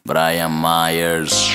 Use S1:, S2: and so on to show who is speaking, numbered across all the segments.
S1: Brian Myers.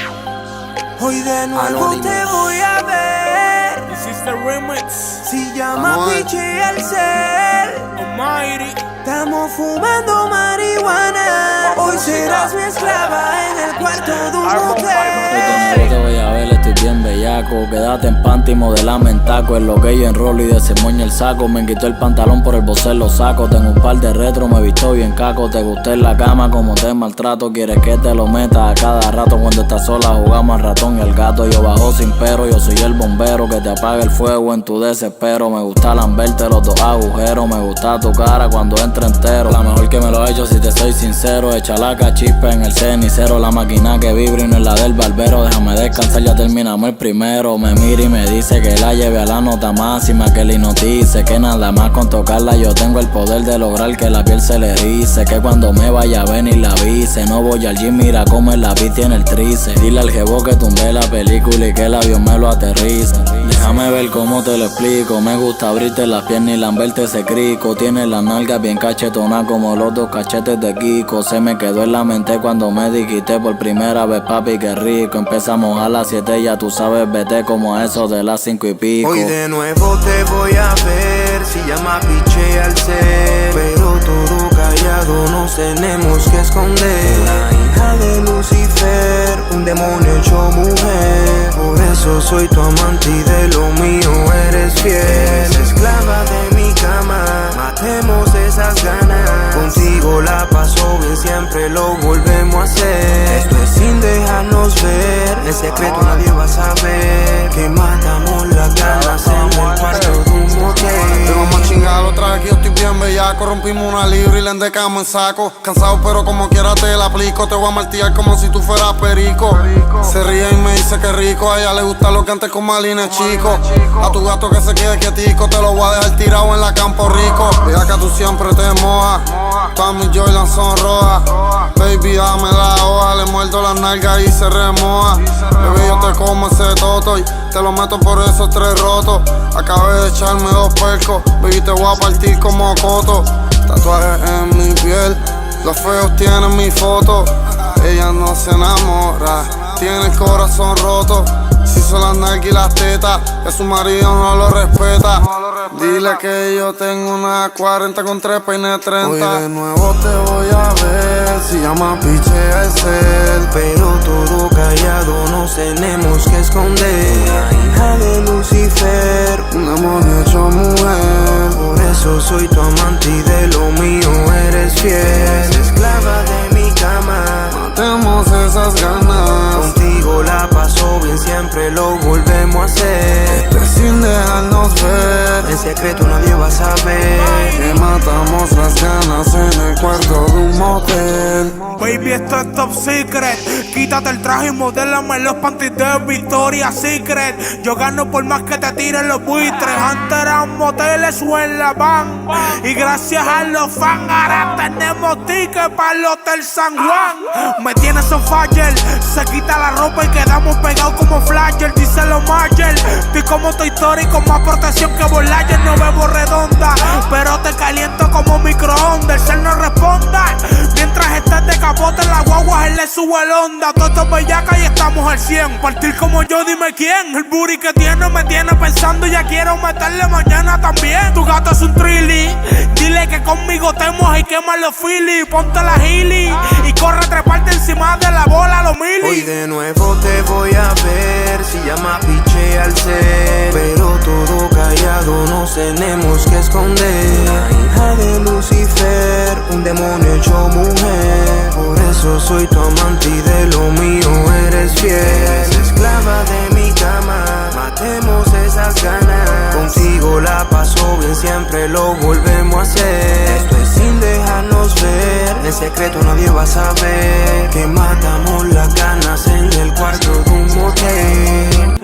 S2: Hoy de nuevo te voy a ver.
S3: This is the remix.
S2: Si llama Piche al cel.
S3: Almighty.
S2: Estamos fumando marihuana. Hoy serás mi esclava en el cuarto de un motel.
S1: Hoy te voy a ver, estoy bien bellaco. Quédate en panty, modelame en taco. En lo que yo enrolo y desemoño el saco. Me quito el pantalón por el bocer lo saco. Tengo un par de retro, me he visto bien caco. Te gusté en la cama como te maltrato. Quieres que te lo meta a cada rato. Cuando estás sola jugamos al ratón y el gato. Yo bajo sin pero, yo soy el bombero que te apaga el fuego en tu desespero. Me gusta lamberte los dos agujeros. Me gusta tu cara cuando entra entero. La mejor que me lo he hecho si te soy sincero. Echa la cachispa en el cenicero. La máquina que vibra y no es la del barbero. Déjame descansar, ya terminamos el primero. Me mira y me dice que la lleve a la nota máxima. Que le hipnotice, que nada más con tocarla yo tengo el poder de lograr que la piel se le erice. Que cuando me vaya a venir la avise. No voy al gym, mira cómo el lápiz tiene el trice. Dile al jevo que tumbe la película y que el avión me lo aterrice. Déjame ver cómo te lo explico. Me gusta abrirte las piernas y lamberte ese crico. Tiene la nalga bien cachetona como los dos cachetes de Kiko. Se me quedó en la mente cuando me dijiste por primera vez, papi, qué rico. Empezamos a las 7, ya tú sabes, vete como a eso de las 5 y pico.
S2: Hoy de nuevo te voy a ver. Si llama Piche al cel. Pero todo callado nos tenemos que esconder. La hija de Lucifer, un demonio hecho mujer. Por eso soy tu amante y de lo mío eres fiel. Esclava de mi cama, matemos esas ganas. Contigo la paso bien, siempre lo volvemos a hacer. Esto es sin dejarnos ver. En secreto nadie va a saber que matamos las ganas en el cuarto de un motel.
S4: Te vamos a chingar otra vez que yo estoy bien bellaco. Rompimos una libra y le endecamos en saco. Cansado pero como quiera te la aplico. Te voy a martillar como si tú fueras perico. Se ríe y me dice que rico. A ella le gusta lo que antes con Malines chico. A tu gato que se quede quietico. Te lo voy a dejar tirado en la Campo Rico. Ya que tú siempre te mojas. Todas mis Jordan son rojas. Baby dame la hoja. Le muerdo las nalgas y se remoja. Bebé yo te como ese toto y te lo meto por esos 3 rotos. Acabé de echarme 2 percos. Baby te voy a partir como coto. Tatuajes en mi piel. Los feos tienen mi foto. Ella no se enamora. Tiene el corazón roto. Si son las nalgas y las tetas, que su marido no lo respeta. Dile que yo tengo una 40 con 3 peines 30.
S2: Hoy de nuevo te voy a ver. Si llama Piche al cel. Pero todo callado nos tenemos que esconder. La hija de Lucifer,
S4: Un demonio hecho mujer.
S2: por eso soy tu amante y de lo mío eres fiel. Esclava de mi cama,
S4: Matemos esas ganas.
S2: contigo la paso bien, siempre lo volvemos a hacer.
S4: Esto es sin dejarnos ver.
S2: En secreto nadie va a saber
S4: Que matamos las ganas en el cuarto de un motel.
S3: Baby, esto es top secret. Quítate el traje y modélame los panties de Victoria's Secret. Yo gano por más que te tiren los buitres. Antes eran moteles o en la van. Y gracias a los fans ahora tenemos tickets para el Hotel San Juan. Me tienes on fire. Se quita la ropa y quedamos pegados como flasher. Díselo Marger. Estoy como Toy Story con más protección que Voyager. No bebo redonda, pero te caliento como microondas. El cel no responda. Mientras estés de capote en la guagua, él le sube el onda. Todo esto es bellaca y estamos al 100. Partir como yo, dime quién. El booty que tiene me tiene pensando. Ya quiero meterle mañana también. Tu gato es un trilly. Dile que conmigo te mojas y quema los Philly. Ponte la Healy y corre a treparte encima de la bola los
S2: Hoy
S3: mili.
S2: de nuevo te voy a ver. Si llama Piche al cel. Pero todo callado nos tenemos que esconder. La hija de Lucifer, un demonio hecho mujer. Por eso soy tu amante y de lo mío eres fiel. Esclava de mi cama, matemos esas ganas. Contigo la paso bien, siempre lo volvemos a hacer. Esto es sin dejarnos ver. En secreto nadie va a saber que matamos las ganas en el cuarto de un motel.